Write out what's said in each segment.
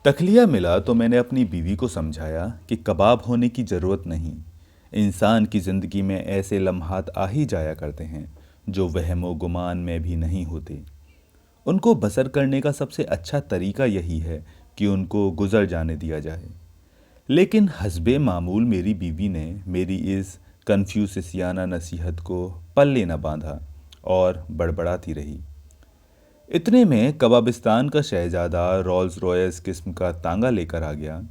तखलिया मिला तो मैंने अपनी बीवी को समझाया कि कबाब होने की ज़रूरत नहीं। इंसान की ज़िंदगी में ऐसे लम्हात आ ही जाया करते हैं जो वहमो गुमान में भी नहीं होते। उनको बसर करने का सबसे अच्छा तरीका यही है कि उनको गुजर जाने दिया जाए। लेकिन हस्बे मामूल मेरी बीवी ने मेरी इस कन्फ्यूसियाना नसीहत को पल्ले न बांधा और बड़बड़ाती रही। इतने में कबाबिस्तान का शहजादा रोल्स रॉयस किस्म का तांगा लेकर आ गया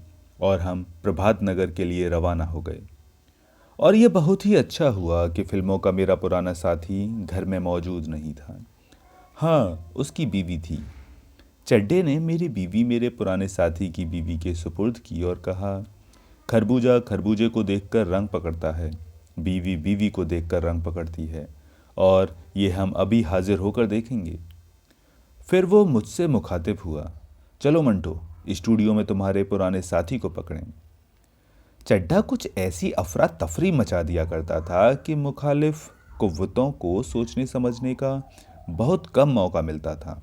और हम प्रभात नगर के लिए रवाना हो गए। और ये बहुत ही अच्छा हुआ कि फिल्मों का मेरा पुराना साथी घर में मौजूद नहीं था। हाँ, उसकी बीवी थी। चड्डे ने मेरी बीवी मेरे पुराने साथी की बीवी के सुपुर्द की और कहा, खरबूजा खरबूजे को देखकर रंग पकड़ता है, बीवी बीवी को देखकर रंग पकड़ती है, और ये हम अभी हाजिर होकर देखेंगे। फिर वो मुझसे मुखातिब हुआ, चलो मंटो, स्टूडियो में तुम्हारे पुराने साथी को पकड़ें। चड्ढा कुछ ऐसी अफरा तफरी मचा दिया करता था कि मुखालिफ कुव्वतों को सोचने समझने का बहुत कम मौका मिलता था।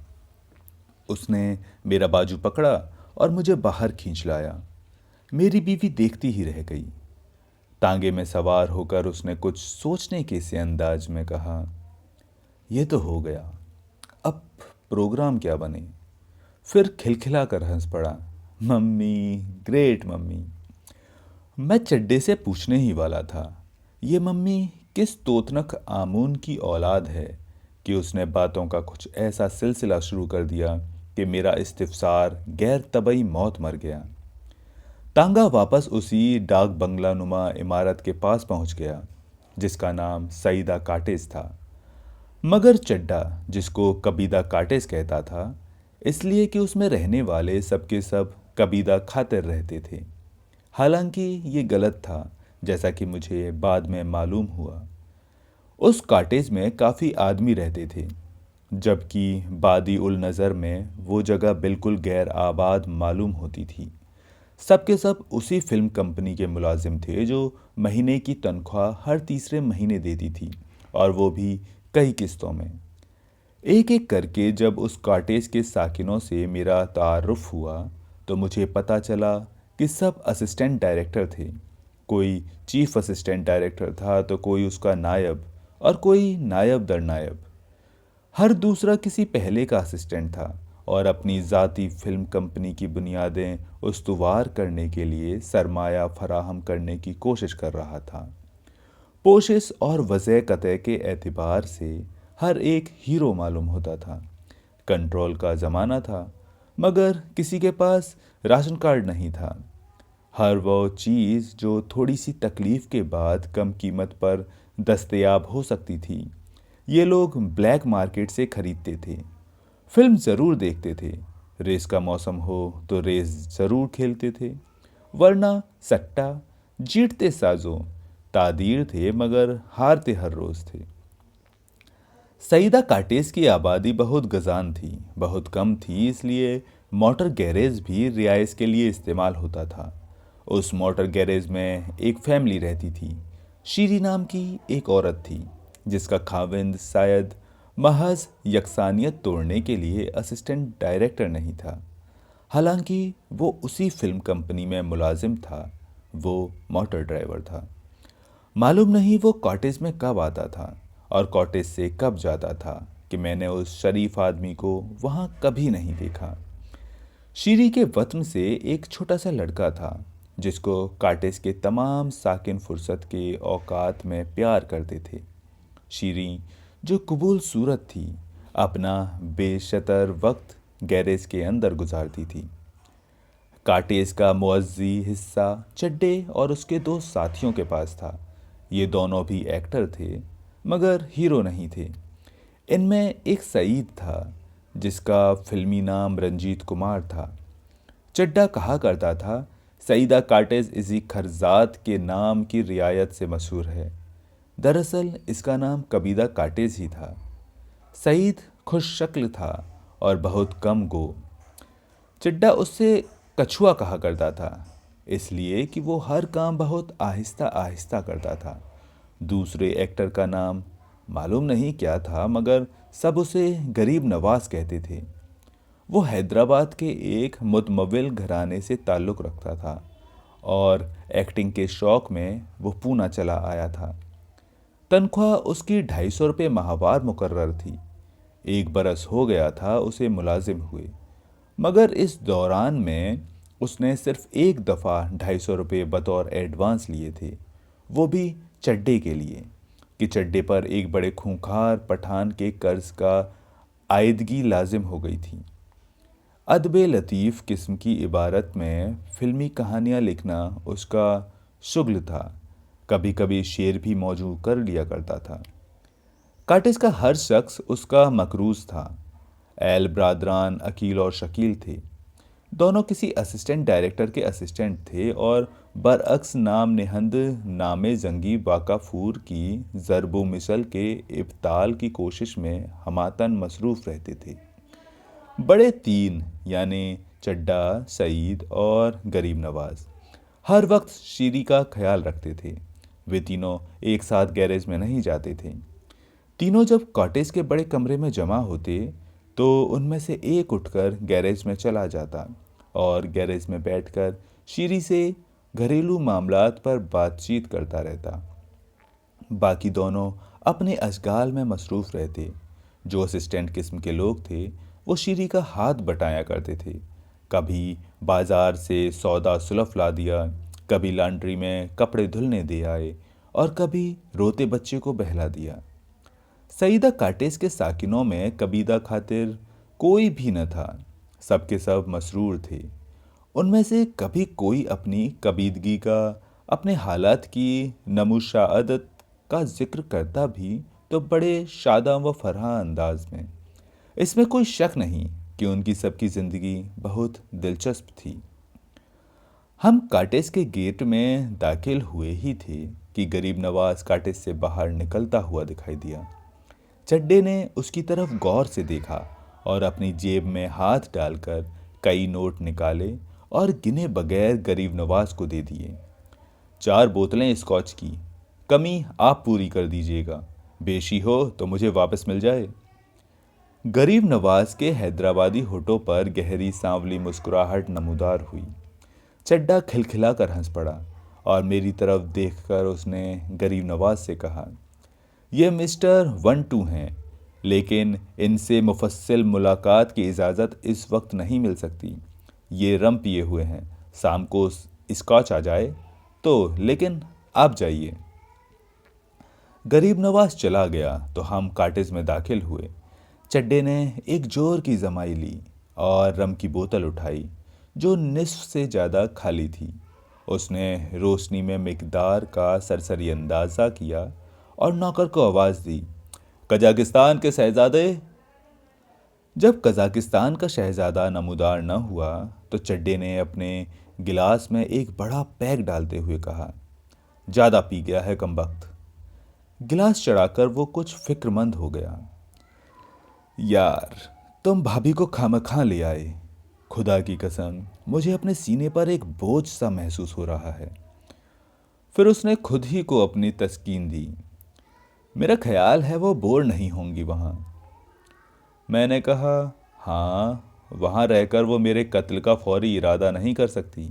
उसने मेरा बाजू पकड़ा और मुझे बाहर खींच लाया। मेरी बीवी देखती ही रह गई। तांगे में सवार होकर उसने कुछ सोचने के से अंदाज में कहा, यह तो हो गया, अब प्रोग्राम क्या बने। फिर खिलखिला कर हंस पड़ा, मम्मी, ग्रेट मम्मी। मैं चड्डे से पूछने ही वाला था, ये मम्मी किस तोतनक आमून की औलाद है कि उसने बातों का कुछ ऐसा सिलसिला शुरू कर दिया कि मेरा इस्तिफसार गैर तबई मौत मर गया। तांगा वापस उसी डाक बंगला नुमा इमारत के पास पहुंच गया जिसका नाम सईदा काटेज था, मगर चड्डा जिसको कबीदा काटेज कहता था इसलिए कि उसमें रहने वाले सबके सब कबीदा खातिर रहते थे। हालांकि ये गलत था, जैसा कि मुझे बाद में मालूम हुआ। उस काटेज में काफ़ी आदमी रहते थे, जबकि बादी उल नज़र में वो जगह बिल्कुल गैर आबाद मालूम होती थी। सबके सब उसी फिल्म कंपनी के मुलाजिम थे जो महीने की तनख्वाह हर तीसरे महीने देती थी, और वो भी कई किस्तों में। एक एक करके जब उस कॉटेज के साकिनों से मेरा तारुफ हुआ तो मुझे पता चला कि सब असिस्टेंट डायरेक्टर थे। कोई चीफ असिस्टेंट डायरेक्टर था तो कोई उसका नायब, और कोई नायब दर नायब। हर दूसरा किसी पहले का असिस्टेंट था और अपनी ज़ाती फिल्म कंपनी की बुनियादें उस्तुवार करने के लिए सरमाया फराहम करने की कोशिश कर रहा था। पोशिश और वज़े कतः के एतबार से हर एक हीरो मालूम होता था। कंट्रोल का ज़माना था, मगर किसी के पास राशन कार्ड नहीं था। हर वो चीज़ जो थोड़ी सी तकलीफ़ के बाद कम कीमत पर दस्तयाब हो सकती थी, ये लोग ब्लैक मार्केट से खरीदते थे। फिल्म ज़रूर देखते थे, रेस का मौसम हो तो रेस ज़रूर खेलते थे, वरना सट्टा जीतते साजों तादीर थे मगर हारते हर रोज़ थे। सईदा काटेज की आबादी बहुत गजान थी, बहुत कम थी, इसलिए मोटर गैरेज भी रियायत के लिए इस्तेमाल होता था। उस मोटर गैरेज में एक फैमिली रहती थी। शीरी नाम की एक औरत थी जिसका खाविंद शायद महज यकसानियत तोड़ने के लिए असिस्टेंट डायरेक्टर नहीं था। हालांकि वो उसी फिल्म कंपनी में मुलाजिम था, वो मोटर ड्राइवर था। मालूम नहीं वो कॉटेज में कब आता था और कॉटेज से कब जाता था कि मैंने उस शरीफ आदमी को वहाँ कभी नहीं देखा। शीरी के वतन से एक छोटा सा लड़का था जिसको कॉटेज के तमाम साकिन फुर्सत के औकात में प्यार करते थे। शीरी जो कबूल सूरत थी, अपना बेशतर वक्त गैरेज के अंदर गुजारती थी। काटेज का मुअज्जी हिस्सा चड्डे और उसके दो साथियों के पास था। ये दोनों भी एक्टर थे, मगर हीरो नहीं थे। इनमें एक सईद था जिसका फिल्मी नाम रंजीत कुमार था। चड्डा कहा करता था, सईदा काटेज इसी खरजात के नाम की रियायत से मशहूर है। दरअसल इसका नाम कबीदा काटेज ही था। सईद खुश शक्ल था और बहुत कम गो। चड्डा उससे कछुआ कहा करता था, इसलिए कि वो हर काम बहुत आहिस्ता आहिस्ता करता था। दूसरे एक्टर का नाम मालूम नहीं क्या था, मगर सब उसे गरीब नवाज कहते थे। वो हैदराबाद के एक मुतमव्विल घराने से ताल्लुक़ रखता था और एक्टिंग के शौक़ में वो पूना चला आया था। तनख्वाह उसकी 250 रुपये माहवार मुकर्रर थी। 1 बरस हो गया था उसे मुलाजिम हुए, मगर इस दौरान में उसने सिर्फ एक दफ़ा 250 रुपये बतौर एडवांस लिए थे, वो भी चड्डे के लिए कि चड्डे पर एक बड़े खूंखार पठान के कर्ज का आयदगी लाजिम हो गई थी। अदबे लतीफ़ किस्म की इबारत में फ़िल्मी कहानियाँ लिखना उसका शुगल था। कभी कभी शेर भी मौजू कर लिया करता था। कार्टिस का हर शख्स उसका मकरूज़ था। एल ब्रादरान अकील और शकील थे। दोनों किसी असिस्टेंट डायरेक्टर के असिस्टेंट थे और बरअक्स नाम नेहंद नामे जंगी वाकाफूर की ज़रबो मिसल के इब्ताल की कोशिश में हमातन मसरूफ़ रहते थे। बड़े तीन यानी चड्डा, सईद और गरीब नवाज हर वक्त शीरी का ख्याल रखते थे। वे तीनों एक साथ गैरेज में नहीं जाते थे। तीनों जब कॉटेज के बड़े कमरे में जमा होते तो उनमें से एक उठकर गैरेज में चला जाता और गैरेज में बैठकर शीरी से घरेलू मामलात पर बातचीत करता रहता। बाकी दोनों अपने अशगाल में मसरूफ़ रहते। जो असिस्टेंट किस्म के लोग थे वो शीरी का हाथ बटाया करते थे। कभी बाजार से सौदा सुलफ ला दिया, कभी लॉन्ड्री में कपड़े धुलने दे आए और कभी रोते बच्चे को बहला दिया। सईदा काटेस के साकिनों में कबीदा खातिर कोई भी न था। सबके सब मसरूर थे। उनमें से कभी कोई अपनी कबीदगी का, अपने हालात की नमुशाअदत का जिक्र करता भी तो बड़े शादा व फरहा अंदाज में। इसमें कोई शक नहीं कि उनकी सबकी ज़िंदगी बहुत दिलचस्प थी। हम काटेस के गेट में दाखिल हुए ही थे कि गरीब नवाज काटेस से बाहर निकलता हुआ दिखाई दिया। चड्डे ने उसकी तरफ गौर से देखा और अपनी जेब में हाथ डालकर कई नोट निकाले और गिने बगैर गरीब नवाज को दे दिए। 4 बोतलें स्कॉच की, कमी आप पूरी कर दीजिएगा, बेशी हो तो मुझे वापस मिल जाए। गरीब नवाज के हैदराबादी होठों पर गहरी सांवली मुस्कुराहट नमूदार हुई। चड्डा खिलखिला कर हंस पड़ा और मेरी तरफ देखकर उसने गरीब नवाज से कहा, ये मिस्टर 1-2 हैं, लेकिन इनसे मुफस्सिल मुलाकात की इजाज़त इस वक्त नहीं मिल सकती। ये रम पिए हुए हैं, शाम को स्कॉच आ जाए तो, लेकिन आप जाइए। गरीब नवाज चला गया तो हम काटेज में दाखिल हुए। चड्डे ने एक जोर की जमाई ली और रम की बोतल उठाई जो निस्फ से ज़्यादा खाली थी। उसने रोशनी में मिकदार का सरसरी अंदाज़ा किया और नौकर को आवाज़ दी, कजाकिस्तान के शहजादे। जब कजाकिस्तान का शहजादा नमूदार न हुआ तो चड्डे ने अपने गिलास में एक बड़ा पैग डालते हुए कहा, ज़्यादा पी गया है कमबख्त। गिलास चढ़ाकर वो कुछ फिक्रमंद हो गया। यार, तुम भाभी को खामखा ले आए। खुदा की कसम, मुझे अपने सीने पर एक बोझ सा महसूस हो रहा है। फिर उसने खुद ही को अपनी तस्कीन दी, मेरा ख्याल है वो बोर नहीं होंगी वहाँ। मैंने कहा, हाँ, वहाँ रहकर वो मेरे कत्ल का फौरी इरादा नहीं कर सकती।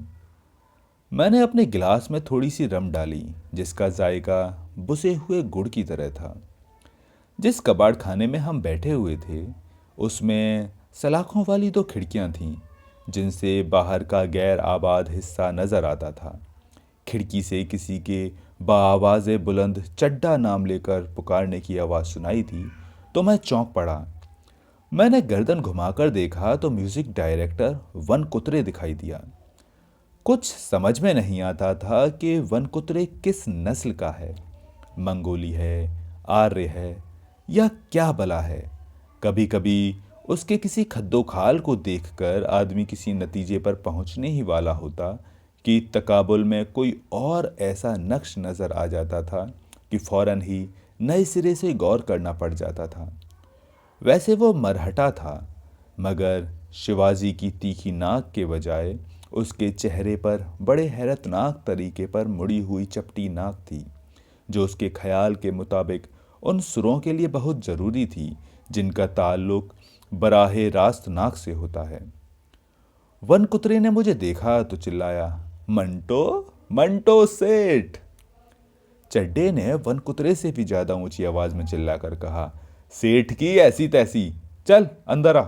मैंने अपने गिलास में थोड़ी सी रम डाली जिसका जायका बुसे हुए गुड़ की तरह था। जिस कबाड़ खाने में हम बैठे हुए थे उसमें सलाखों वाली 2 खिड़कियां थीं जिनसे बाहर का गैर आबाद हिस्सा नज़र आता था। खिड़की से किसी के बाआवाज़ बुलंद चड्डा नाम लेकर पुकारने की आवाज़ सुनाई थी तो मैं चौंक पड़ा। मैंने गर्दन घुमाकर देखा तो म्यूज़िक डायरेक्टर वनकुत्रे दिखाई दिया। कुछ समझ में नहीं आता था कि वनकुत्रे किस नस्ल का है, मंगोली है, आर्य है या क्या भला है। कभी कभी उसके किसी खद्दोखाल को देखकर आदमी किसी नतीजे पर पहुंचने ही वाला होता कि तकाबुल में कोई और ऐसा नक्श नज़र आ जाता था कि फौरन ही नए सिरे से गौर करना पड़ जाता था। वैसे वो मरहटा था, मगर शिवाजी की तीखी नाक के बजाय उसके चेहरे पर बड़े हैरतनाक तरीके पर मुड़ी हुई चपटी नाक थी जो उसके ख्याल के मुताबिक उन सुरों के लिए बहुत ज़रूरी थी जिनका ताल्लुक बराहे रास्त नाक से होता है। वन कुतरे ने मुझे देखा तो चिल्लाया, मंटो, मंटो सेठ। चड्डे ने वन कुतरे से भी ज्यादा ऊंची आवाज में चिल्लाकर कहा, सेठ की ऐसी तैसी, चल अंदर आ।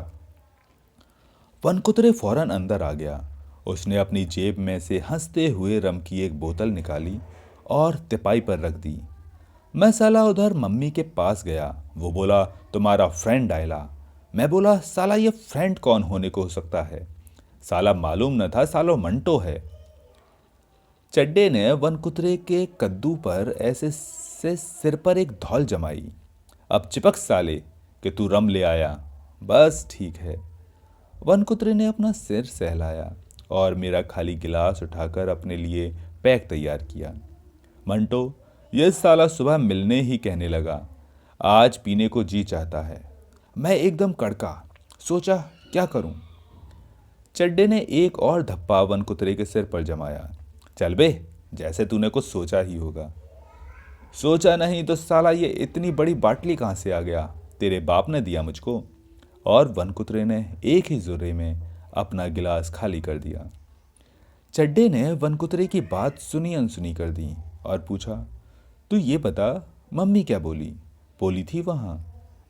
वन कुतरे फौरन अंदर आ गया। उसने अपनी जेब में से हंसते हुए रम की एक बोतल निकाली और तिपाई पर रख दी। मैं साला उधर मम्मी के पास गया। वो बोला, तुम्हारा फ्रेंड आयला। मैं बोला, साला ये फ्रेंड कौन होने को हो सकता है? साला मालूम न था सालो मंटो है। चड्डे ने वन कुतरे के कद्दू पर ऐसे से सिर पर एक धौल जमाई। अब चिपक साले कि तू रम ले आया। बस ठीक है। वन कुतरे ने अपना सिर सहलाया और मेरा खाली गिलास उठाकर अपने लिए पैक तैयार किया। मंटो, ये साला सुबह मिलने ही कहने लगा, आज पीने को जी चाहता है। मैं एकदम कड़का, सोचा क्या करूं। चड्डे ने एक और धप्पा वन कुतरे के सिर पर जमाया। चल बे, जैसे तूने कुछ सोचा ही होगा। सोचा नहीं तो साला ये इतनी बड़ी बाटली कहां से आ गया? तेरे बाप ने दिया मुझको। और वन कुतरे ने एक ही जोरे में अपना गिलास खाली कर दिया। चड्डे ने वन कुतरे की बात सुनी अनसुनी कर दी और पूछा, तू ये बता, मम्मी क्या बोली? बोली थी वहां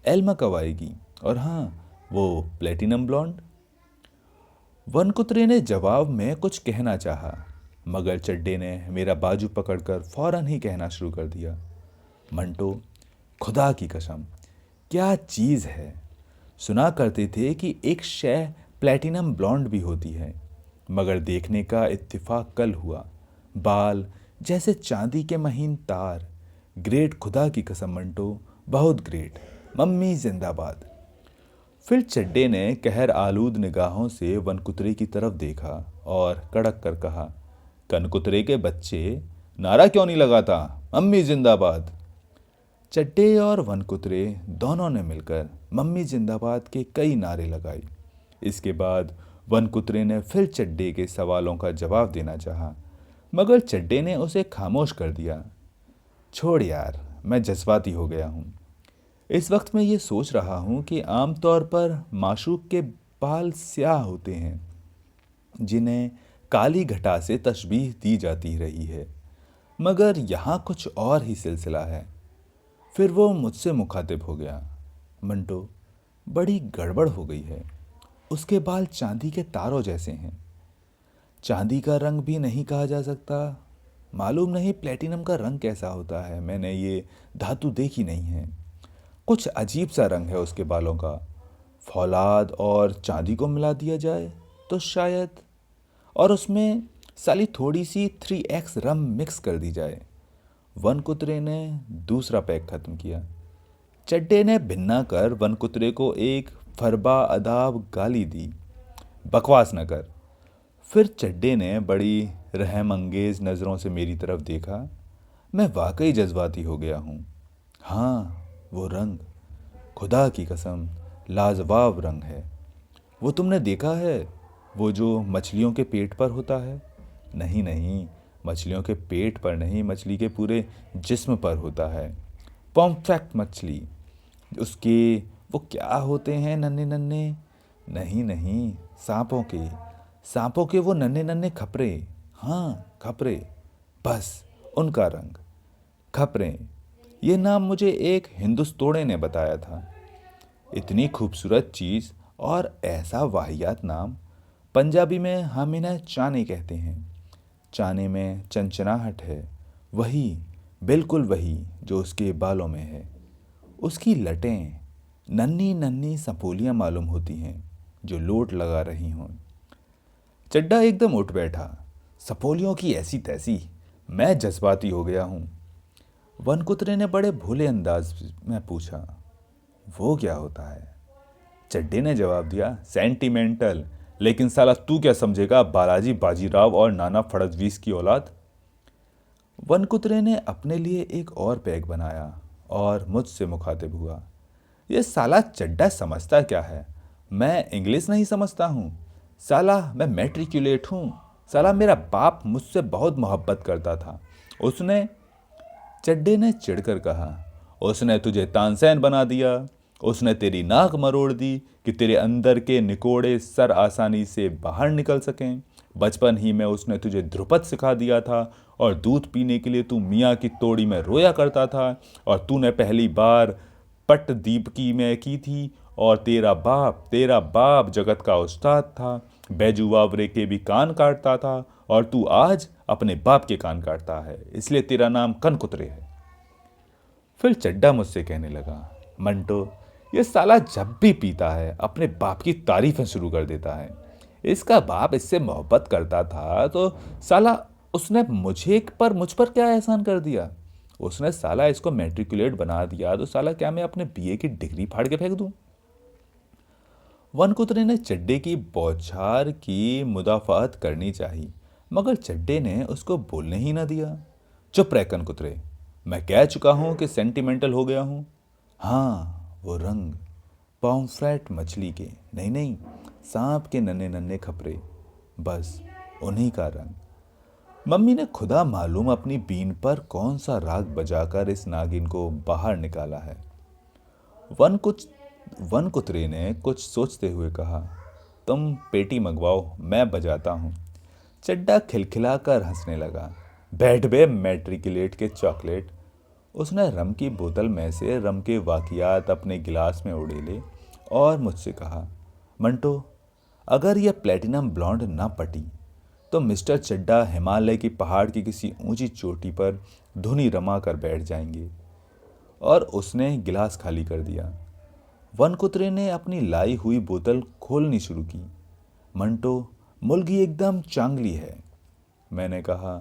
एल्मा कब आएगी? और हाँ, वो प्लेटिनम ब्लॉन्ड। वन कुतरे ने जवाब में कुछ कहना चाहा, मगर चड्डे ने मेरा बाजू पकड़कर फौरन ही कहना शुरू कर दिया, मंटो, खुदा की कसम, क्या चीज़ है। सुना करते थे कि एक शय प्लेटिनम ब्लॉन्ड भी होती है, मगर देखने का इत्तेफाक कल हुआ। बाल जैसे चांदी के महीन तार। ग्रेट, खुदा की कसम मंटो, बहुत ग्रेट। मम्मी जिंदाबाद। फिर चड्डे ने कहर आलूद निगाहों से वन कुतरे की तरफ देखा और कड़क कर कहा, कनकुतरे के बच्चे, नारा क्यों नहीं लगाता, मम्मी जिंदाबाद। चड्डे और वन कुतरे दोनों ने मिलकर मम्मी जिंदाबाद के कई नारे लगाए। इसके बाद वन कुतरे ने फिर चड्डे के सवालों का जवाब देना चाहा, मगर चड्डे ने उसे खामोश कर दिया। छोड़ यार, मैं जज्बाती हो गया हूँ। इस वक्त मैं ये सोच रहा हूँ कि आमतौर पर माशूक के बाल स्याह होते हैं, जिन्हें काली घटा से तशबीह दी जाती रही है, मगर यहाँ कुछ और ही सिलसिला है। फिर वो मुझसे मुखातिब हो गया, मंटो, बड़ी गड़बड़ हो गई है। उसके बाल चांदी के तारों जैसे हैं। चांदी का रंग भी नहीं कहा जा सकता। मालूम नहीं प्लेटिनम का रंग कैसा होता है, मैंने ये धातु देखी नहीं है। कुछ अजीब सा रंग है उसके बालों का। फौलाद और चांदी को मिला दिया जाए तो शायद, और उसमें साली थोड़ी सी 3x रम मिक्स कर दी जाए। वन कुतरे ने दूसरा पैक खत्म किया। चड्डे ने भिन्ना कर वन कुतरे को एक फरबा अदाब गाली दी, बकवास न कर। फिर चड्डे ने बड़ी रहम अंगेज नज़रों से मेरी तरफ देखा। मैं वाकई जज्बाती हो गया हूँ। हाँ, वो रंग, खुदा की कसम, लाजवाब रंग है। वो तुमने देखा है, वो जो मछलियों के पेट पर होता है? नहीं नहीं, मछलियों के पेट पर नहीं, मछली के पूरे जिस्म पर होता है। पॉम्फ्रेट मछली, उसके वो क्या होते हैं, नन्हे नन्हे? नहीं नहीं, सांपों के वो नन्हे नन्हे खपरे। हाँ, खपरे, बस उनका रंग, खपरे। ये नाम मुझे एक हिंदुस्तोड़े ने बताया था। इतनी खूबसूरत चीज़ और ऐसा वाहियात नाम। पंजाबी में हम इन्हें चाने कहते हैं। चाने में चंचनाहट है, वही, बिल्कुल वही जो उसके बालों में है। उसकी लटें नन्ही नन्ही सपोलियाँ मालूम होती हैं जो लोट लगा रही हों। चड्डा एकदम उठ बैठा, सपोलियों की ऐसी तैसी। मैं जज्बाती हो गया हूँ। वन कुतरे ने बड़े भोले अंदाज में पूछा, वो क्या होता है? चड्डे ने जवाब दिया, सेंटिमेंटल। लेकिन साला तू क्या समझेगा, बालाजी बाजीराव और नाना फड़नवीस की औलाद। वन कुतरे ने अपने लिए एक और पैक बनाया और मुझसे मुखातिब हुआ, ये साला चड्डा समझता क्या है? मैं इंग्लिश नहीं समझता हूँ। साला मैं मैट्रिकुलेट हूँ। साला मेरा बाप मुझसे बहुत मोहब्बत करता था। उसने, चड्डे ने चिढ़कर कहा, उसने तुझे तानसेन बना दिया। उसने तेरी नाक मरोड़ दी कि तेरे अंदर के निकोड़े सर आसानी से बाहर निकल सकें। बचपन ही में उसने तुझे ध्रुपद सिखा दिया था और दूध पीने के लिए तू मियाँ की तोड़ी में रोया करता था। और तूने पहली बार पट दीपकी में की थी और तेरा बाप जगत का उस्ताद था, बैजू बावरे के भी कान काटता था और तू आज अपने बाप के कान काटता है, इसलिए तेरा नाम कनकुतरे है। फिर चड्डा मुझसे कहने लगा, मंटो, ये साला जब भी पीता है अपने बाप की तारीफें शुरू कर देता है। इसका बाप इससे मोहब्बत करता था तो साला उसने मुझ पर क्या एहसान कर दिया। उसने साला इसको मैट्रिकुलेट बना दिया तो साला क्या मैं अपने बीए की डिग्री फाड़ के फेंक दूं। वनकुतरे ने चड्डे की बौछार की मुदाफात करनी चाहिए, मगर चड्डे ने उसको बोलने ही ना दिया। चुप रह कनकुतरे, मैं कह चुका हूं कि सेंटिमेंटल हो गया हूं। हाँ, वो रंग पॉम्फ्रेट मछली के, नहीं नहीं, सांप के नन्हे नन्हे खपरे, बस उन्हीं का रंग। मम्मी ने खुदा मालूम अपनी बीन पर कौन सा राग बजाकर इस नागिन को बाहर निकाला है। वन कुतरे ने कुछ सोचते हुए कहा, तुम पेटी मंगवाओ, मैं बजाता हूँ। चड्डा खिलखिलाकर हंसने लगा। बैठ बे मैट्रिकुलेट के चॉकलेट। उसने रम की बोतल में से रम के वाकियात अपने गिलास में उड़ेले और मुझसे कहा, मंटो, अगर यह प्लेटिनम ब्लॉन्ड ना पटी तो मिस्टर चड्डा हिमालय की पहाड़ की किसी ऊंची चोटी पर धुनी रमा कर बैठ जाएंगे। और उसने गिलास खाली कर दिया। वनकुतरे ने अपनी लाई हुई बोतल खोलनी शुरू की। मंटो, मुल्गी एकदम चांगली है। मैंने कहा,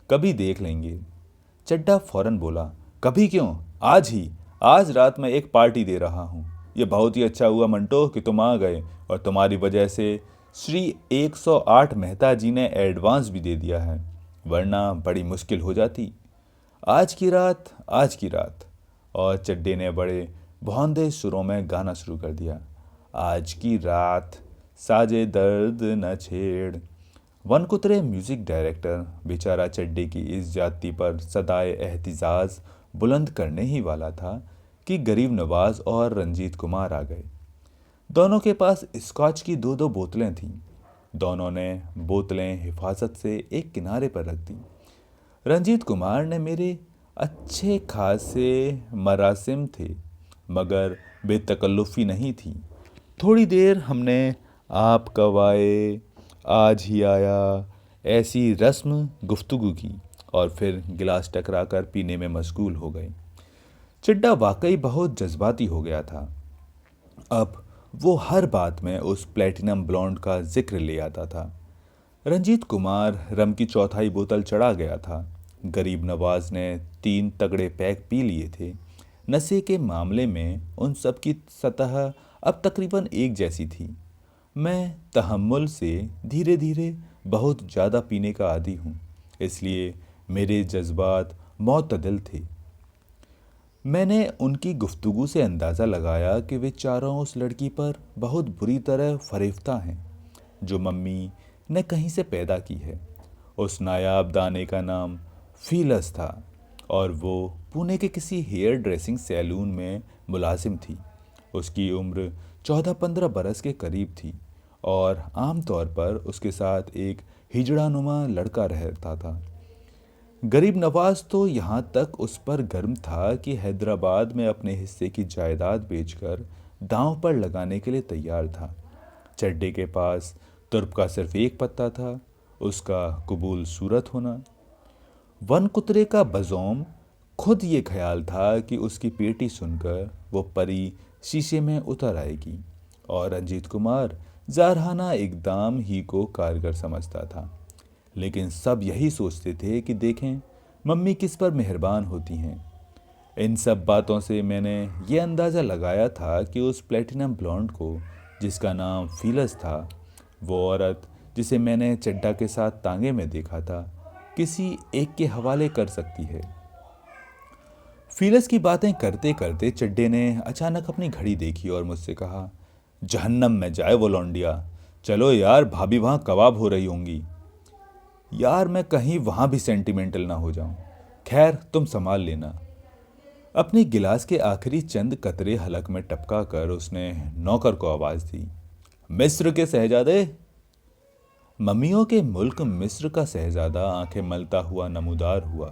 कभी देख लेंगे। चड्डा फौरन बोला, कभी क्यों, आज ही। आज रात मैं एक पार्टी दे रहा हूँ। ये बहुत ही अच्छा हुआ मंटो कि तुम आ गए और तुम्हारी वजह से श्री 108 मेहता जी ने एडवांस भी दे दिया है, वरना बड़ी मुश्किल हो जाती। आज की रात। और चड्डे ने बड़े भौंदे सुरों में गाना शुरू कर दिया। आज की रात साजे दर्द न छेड़। वनकुतरे म्यूजिक डायरेक्टर बेचारा चड्डे की इस जाति पर सदाए एहतिजाज बुलंद करने ही वाला था कि गरीब नवाज और रंजीत कुमार आ गए। दोनों के पास स्कॉच की दो दो बोतलें थीं। दोनों ने बोतलें हिफाजत से एक किनारे पर रख दी। रंजीत कुमार ने मेरे अच्छे खासे मरासिम थे, मगर बेतकल्लुफ़ी नहीं थी। थोड़ी देर हमने आप कब आए, आज ही आया, ऐसी रस्म गुफ्तगू की और फिर गिलास टकरा कर पीने में मशगूल हो गए। चिड्डा वाकई बहुत जज्बाती हो गया था। अब वो हर बात में उस प्लेटिनम ब्लॉन्ड का जिक्र ले आता था। रंजीत कुमार रम की चौथाई बोतल चढ़ा गया था। गरीब नवाज ने 3 तगड़े पैक पी लिए थे। नशे के मामले में उन सब की सतह अब तकरीबन एक जैसी थी। मैं तहम्मुल से धीरे धीरे बहुत ज़्यादा पीने का आदी हूँ, इसलिए मेरे जज्बात मुतदिल थे। मैंने उनकी गुफ्तगू से अंदाज़ा लगाया कि वे चारों उस लड़की पर बहुत बुरी तरह फरेफ्ता हैं जो मम्मी ने कहीं से पैदा की है। उस नायाब दाने का नाम फीलस था और वो पुणे के किसी हेयर ड्रेसिंग सैलून में मुलाजिम थी। उसकी उम्र 14-15 बरस के करीब थी और आमतौर पर उसके साथ एक हिजड़ानुमा लड़का रहता था। गरीब नवाज तो यहाँ तक उस पर गर्म था कि हैदराबाद में अपने हिस्से की जायदाद बेचकर दांव पर लगाने के लिए तैयार था। चड्डे के पास तुर्प का सिर्फ एक पत्ता था, उसका कबूल सूरत होना। वन कुतरे का बजौम खुद ये ख्याल था कि उसकी पेटी सुनकर वो परी शीशे में उतर आएगी, और रंजीत कुमार जारहाना इकदाम ही को कारगर समझता था। लेकिन सब यही सोचते थे कि देखें मम्मी किस पर मेहरबान होती हैं। इन सब बातों से मैंने ये अंदाज़ा लगाया था कि उस प्लेटिनम ब्लॉन्ड को, जिसका नाम फीलस था, वो औरत जिसे मैंने चड्डा के साथ तांगे में देखा था, किसी एक के हवाले कर सकती है। फीलस की बातें करते करते चड्डे ने अचानक अपनी घड़ी देखी और मुझसे कहा, जहन्नम में जाए वो लौंडिया, चलो यार, भाभी वहाँ कबाब हो रही होंगी। यार मैं कहीं वहाँ भी सेंटिमेंटल ना हो जाऊं। खैर तुम संभाल लेना। अपने गिलास के आखिरी चंद कतरे हलक में टपका कर उसने नौकर को आवाज दी, मिस्र के शहजादे। मम्मियों के मुल्क मिस्र का शहजादा आंखें मलता हुआ नमूदार हुआ,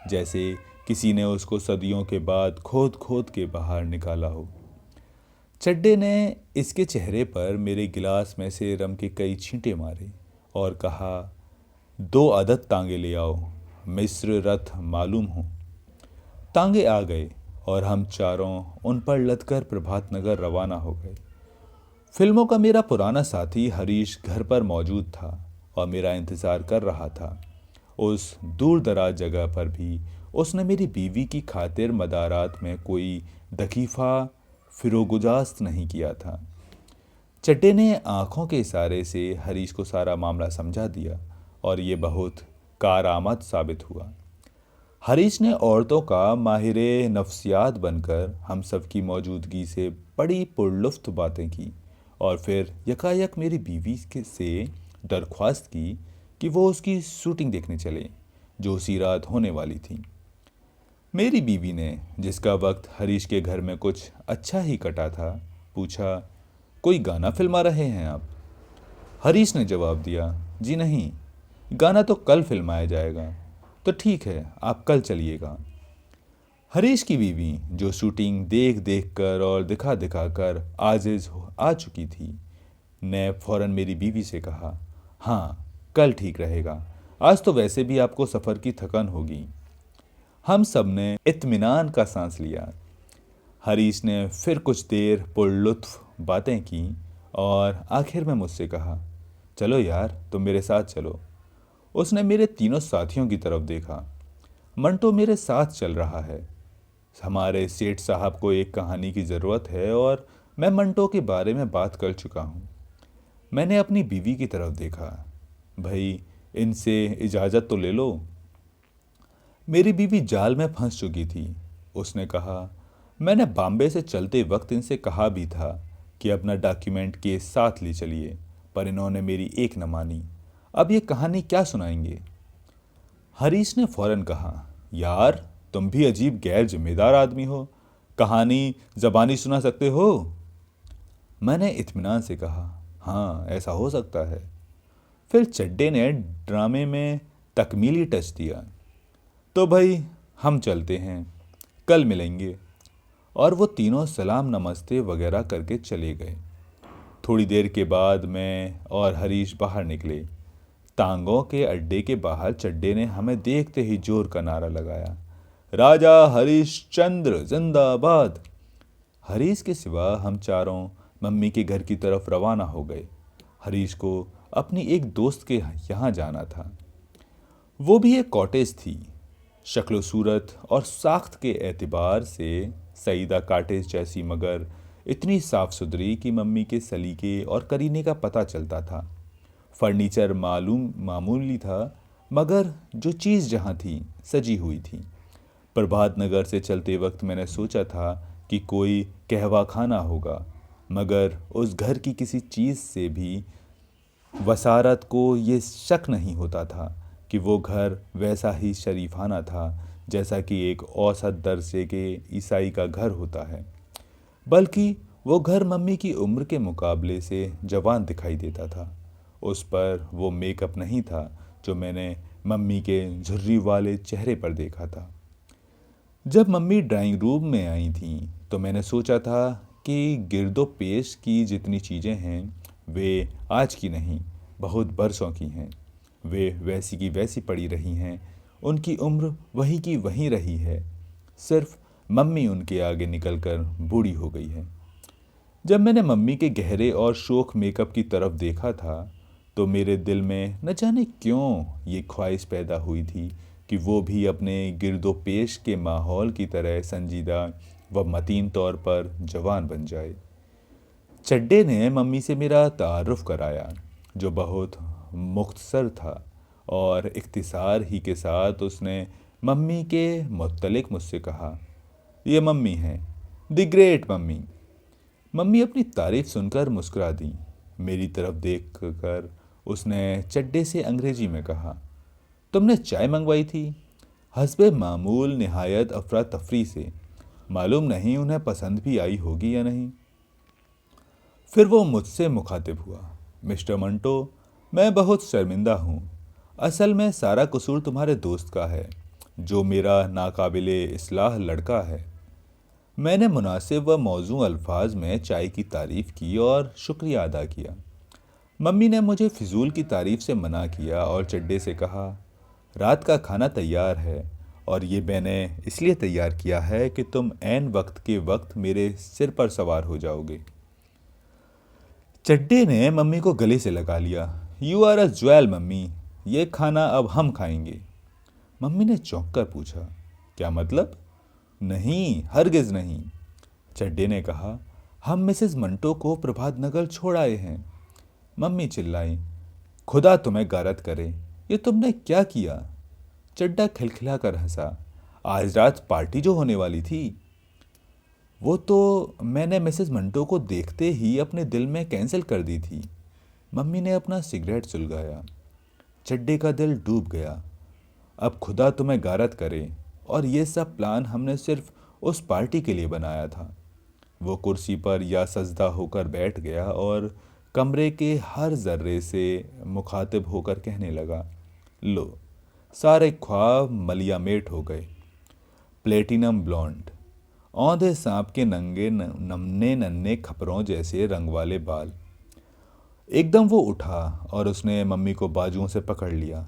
जैसे किसी ने उसको सदियों के बाद खोद खोद के बाहर निकाला हो। चड्डे ने इसके चेहरे पर मेरे गिलास में से रम के कई छींटे मारे और कहा, 2 अदद तांगे ले आओ, मिस्र रथ मालूम हो। तांगे आ गए और हम चारों उन पर लदकर प्रभात नगर रवाना हो गए। फिल्मों का मेरा पुराना साथी हरीश घर पर मौजूद था और मेरा इंतज़ार कर रहा था। उस दूर दराज जगह पर भी उसने मेरी बीवी की खातिर मदारात में कोई दकीफ़ा फिरोगुजास्त नहीं किया था। चड्डे ने आंखों के इशारे से हरीश को सारा मामला समझा दिया और ये बहुत कारआमद साबित हुआ। हरीश ने औरतों का माहिर नफ्सियात बनकर हम सब की मौजूदगी से बड़ी पुरलुफ्त बातें की और फिर यकायक मेरी बीवी से दरख्वास्त की कि वो उसकी शूटिंग देखने चले, जो उसी रात होने वाली थी। मेरी बीवी ने, जिसका वक्त हरीश के घर में कुछ अच्छा ही कटा था, पूछा, कोई गाना फिल्मा रहे हैं आप? हरीश ने जवाब दिया, जी नहीं, गाना तो कल फिल्माया जाएगा। तो ठीक है, आप कल चलिएगा। हरीश की बीवी, जो शूटिंग देख देख कर और दिखा दिखा कर आजिज आ चुकी थी, ने फौरन मेरी बीवी से कहा, हाँ कल ठीक रहेगा, आज तो वैसे भी आपको सफ़र की थकान होगी। हम सब ने इत्मीनान का सांस लिया। हरीश ने फिर कुछ देर पुरलुत्फ बातें की और आखिर में मुझसे कहा, चलो यार, तुम मेरे साथ चलो। उसने मेरे तीनों साथियों की तरफ देखा। मंटो मेरे साथ चल रहा है। हमारे सेठ साहब को एक कहानी की ज़रूरत है और मैं मंटो के बारे में बात कर चुका हूँ। मैंने अपनी बीवी की तरफ देखा, भाई इनसे इजाज़त तो ले लो। मेरी बीवी जाल में फंस चुकी थी। उसने कहा, मैंने बॉम्बे से चलते वक्त इनसे कहा भी था कि अपना डॉक्यूमेंट के साथ ले चलिए, पर इन्होंने मेरी एक न मानी। अब ये कहानी क्या सुनाएंगे? हरीश ने फौरन कहा, यार तुम भी अजीब गैर जिम्मेदार आदमी हो, कहानी ज़बानी सुना सकते हो? मैंने इत्मीनान से कहा, हाँ ऐसा हो सकता है। फिर चड्डे ने ड्रामे में तकमीली टच दिया, तो भाई हम चलते हैं, कल मिलेंगे। और वो तीनों सलाम नमस्ते वगैरह करके चले गए। थोड़ी देर के बाद मैं और हरीश बाहर निकले। तांगों के अड्डे के बाहर चड्डे ने हमें देखते ही जोर का नारा लगाया, राजा हरीशचंद्र जिंदाबाद। हरीश के सिवा हम चारों मम्मी के घर की तरफ रवाना हो गए। हरीश को अपनी एक दोस्त के यहाँ जाना था। वो भी एक कॉटेज थी। शक्ल सूरत और साख्त के एतबार से सईदा कॉटेज जैसी, मगर इतनी साफ सुथरी कि मम्मी के सलीके और करीने का पता चलता था। फर्नीचर मामूली था, मगर जो चीज़ जहाँ थी सजी हुई थी। प्रभात नगर से चलते वक्त मैंने सोचा था कि कोई कहवा खाना होगा, मगर उस घर की किसी चीज़ से भी वसारत को ये शक नहीं होता था कि वो घर वैसा ही शरीफाना था जैसा कि एक औसत दर्जे के ईसाई का घर होता है, बल्कि वो घर मम्मी की उम्र के मुकाबले से जवान दिखाई देता था। उस पर वो मेकअप नहीं था जो मैंने मम्मी के झुर्री वाले चेहरे पर देखा था। जब मम्मी ड्राइंग रूम में आई थीं तो मैंने सोचा था कि गिरदो पेश की जितनी चीज़ें हैं वे आज की नहीं, बहुत बरसों की हैं। वे वैसी की वैसी पड़ी रही हैं, उनकी उम्र वही की वहीं रही है, सिर्फ मम्मी उनके आगे निकलकर बूढ़ी हो गई है। जब मैंने मम्मी के गहरे और शोख मेकअप की तरफ देखा था तो मेरे दिल में न जाने क्यों ये ख्वाहिश पैदा हुई थी कि वो भी अपने गिरदो पेश के माहौल की तरह संजीदा व मतीन तौर पर जवान बन जाए। चड्डे ने मम्मी से मेरा तारुफ कराया, जो बहुत मुख्तसर था, और इख्तिसार ही के साथ उसने मम्मी के मुत्तलिक मुझसे कहा, ये मम्मी हैं, द ग्रेट मम्मी। मम्मी अपनी तारीफ सुनकर मुस्कुरा दी। मेरी तरफ देख कर उसने चड्डे से अंग्रेजी में कहा, तुमने चाय मंगवाई थी? हस्बे मामूल निहायत अफरा तफरी से मालूम नहीं उन्हें पसंद भी आई होगी या नहीं। फिर वो मुझसे मुखातिब हुआ, मिस्टर मंटो, मैं बहुत शर्मिंदा हूँ। असल में सारा कसूर तुम्हारे दोस्त का है, जो मेरा नाकाबिले इस्लाह लड़का है। मैंने मुनासिब व मौजू अल्फाज में चाय की तारीफ़ की और शुक्रिया अदा किया। मम्मी ने मुझे फिजूल की तारीफ़ से मना किया और चड्डे से कहा, रात का खाना तैयार है और ये मैंने इसलिए तैयार किया है कि तुम ऐन वक्त के वक्त मेरे सिर पर सवार हो जाओगे। चड्डे ने मम्मी को गले से लगा लिया। You are a jewel mummy, ये खाना अब हम खाएंगे। मम्मी ने चौंक कर पूछा, क्या मतलब? नहीं, हरगिज नहीं। चड्डे ने कहा, हम मिसेस मंटो को प्रभात नगर छोड़ आए हैं। मम्मी चिल्लाई, खुदा तुम्हें गारत करे, ये तुमने क्या किया? चड्डा खिलखिला कर हंसा, आज रात पार्टी जो होने वाली थी वो तो मैंने मिसेस मंटो को देखते ही अपने दिल में कैंसिल कर दी थी। मम्मी ने अपना सिगरेट सुलगाया। चड्डे का दिल डूब गया। अब खुदा तुम्हें गारत करे, और ये सब प्लान हमने सिर्फ उस पार्टी के लिए बनाया था। वो कुर्सी पर या सजदा होकर बैठ गया और कमरे के हर जर्रे से मुखातिब होकर कहने लगा, लो, सारे ख्वाब मलियामेट हो गए। प्लेटिनम ब्लॉन्ड, औंधे सांप के नंगे नन्हे नन्हे खपरों जैसे रंग वाले बाल। एकदम वो उठा और उसने मम्मी को बाजुओं से पकड़ लिया।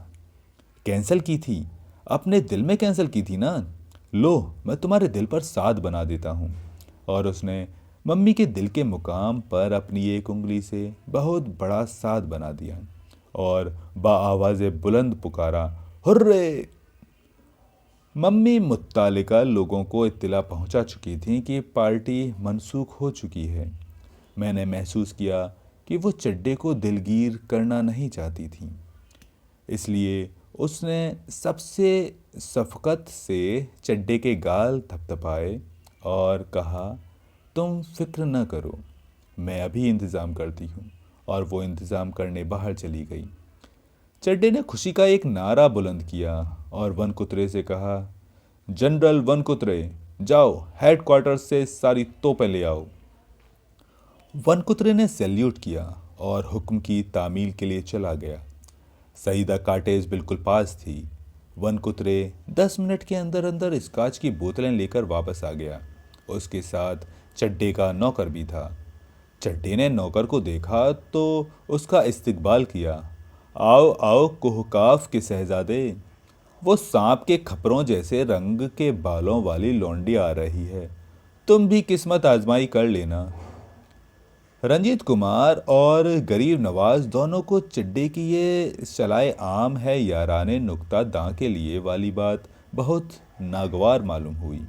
कैंसिल की थी, अपने दिल में कैंसिल की थी ना। लो, मैं तुम्हारे दिल पर साद बना देता हूँ। और उसने मम्मी के दिल के मुकाम पर अपनी एक उंगली से बहुत बड़ा साद बना दिया और बाआवाज़े बुलंद पुकारा, हुर्रे। मम्मी मुत्तालिका लोगों को इत्तला पहुंचा चुकी थी कि पार्टी मनसूख हो चुकी है। मैंने महसूस किया कि वो चड्डे को दिलगीर करना नहीं चाहती थी, इसलिए उसने सबसे शफ़क़त से चड्डे के गाल थपथपाए और कहा, तुम फिक्र न करो, मैं अभी इंतज़ाम करती हूँ। और वो इंतज़ाम करने बाहर चली गई। चड्डे ने खुशी का एक नारा बुलंद किया और वन कुतरे से कहा, जनरल वन कुतरे, जाओ हेड क्वार्टर से सारी तोपें ले आओ। वन कुतरे ने सैल्यूट किया और हुक्म की तामील के लिए चला गया। सईदा काटेज बिल्कुल पास थी। वन कुतरे 10 मिनट के अंदर अंदर स्कॉच की बोतलें लेकर वापस आ गया। उसके साथ चड्डे का नौकर भी था। चड्डे ने नौकर को देखा तो उसका इस्तकबाल किया। आओ आओ कुहकाफ के शहजादे, वो सांप के खपरों जैसे रंग के बालों वाली लौंडी आ रही है, तुम भी किस्मत आजमाई कर लेना। रंजीत कुमार और गरीब नवाज दोनों को चड्डे की ये चलाए आम है याराने नुक्ता दां के लिए वाली बात बहुत नागवार मालूम हुई।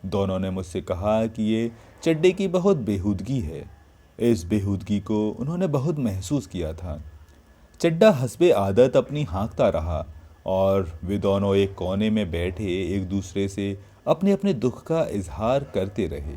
दोनों ने मुझसे कहा कि ये चड्डे की बहुत बेहूदगी है। इस बेहूदगी को उन्होंने बहुत महसूस किया था। चड्डा हस्बे आदत अपनी हाँकता रहा और वे दोनों एक कोने में बैठे एक दूसरे से अपने अपने दुख का इजहार करते रहे।